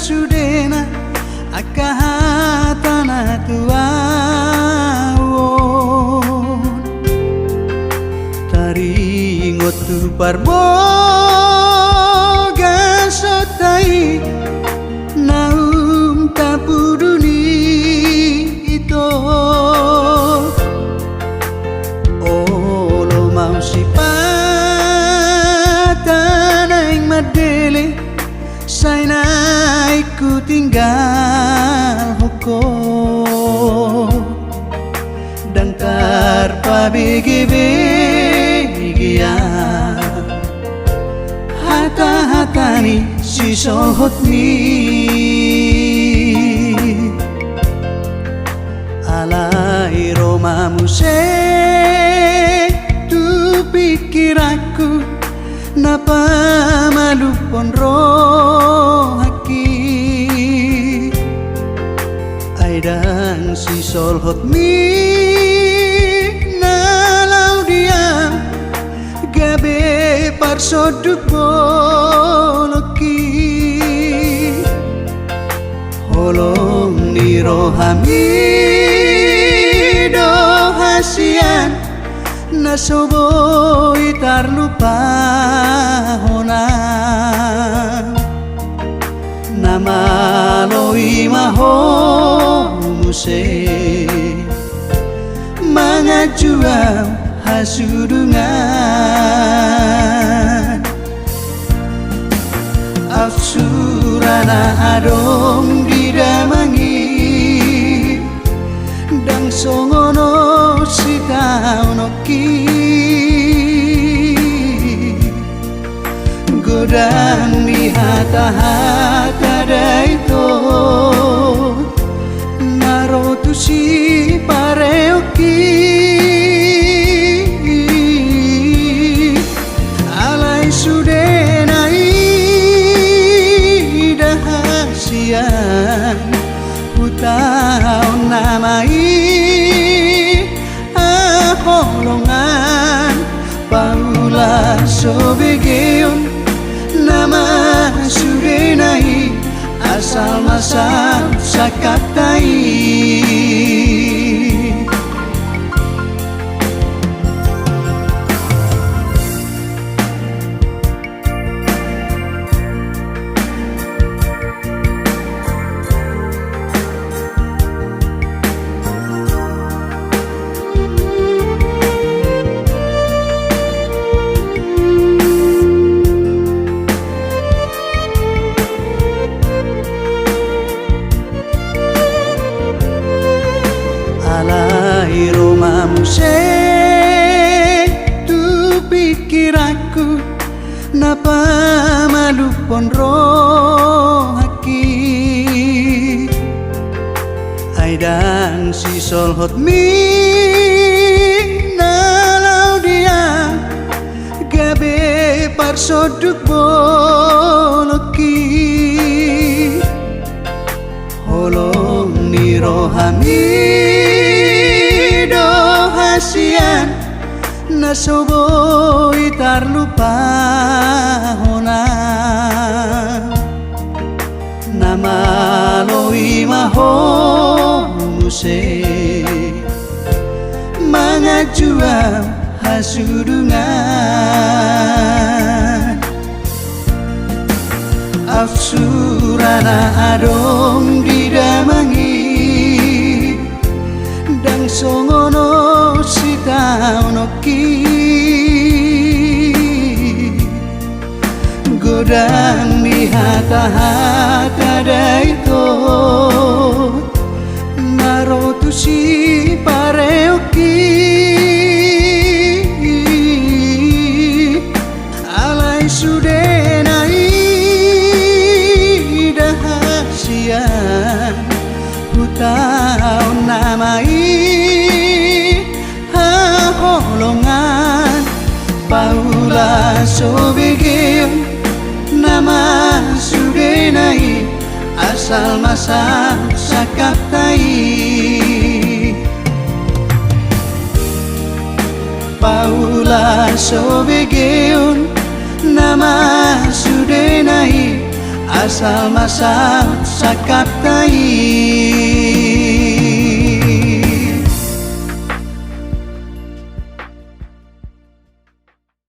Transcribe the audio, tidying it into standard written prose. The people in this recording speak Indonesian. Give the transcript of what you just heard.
sudena akahatana tuawon taringot tu parboga sotai naum tapuduni ito olo mau sipatanay madele say na ku tinggal huko dan terpabigi-bigian hata-hatani si sohot mi alai romamu se tu pikir aku napa malupon rohaki aidang si solhot mi nalau dia gabe parsoduk boloki holong ni rohami dohasian nasobo itar lupa hona nama loi maho muse mangajuam hasudungan afsurana adong didamangi dang songono sitaunoki godang di hata-hata daito narotu si pareoki alai sudenai dahasian putau namai holongan paula sobegeon nama sudenai asal masam sakatai romamu se tu pikir aku napa malupon rohaki aidang si solhot mi nalau dia gabe parsoduk boloki holong ni rohami dohasian nasobo itar lupa hona nama loi maho muse mangajuam hasudungan afsurana adong didamangi dang songono sitaunoki godang di hata-hata daito narotu si pareoki alai sudenai dahasian putau namai holongan paula sobegeon nama sudenai asal masa sakaptai paula sobegeon nama sudenai asal masak sakaptai.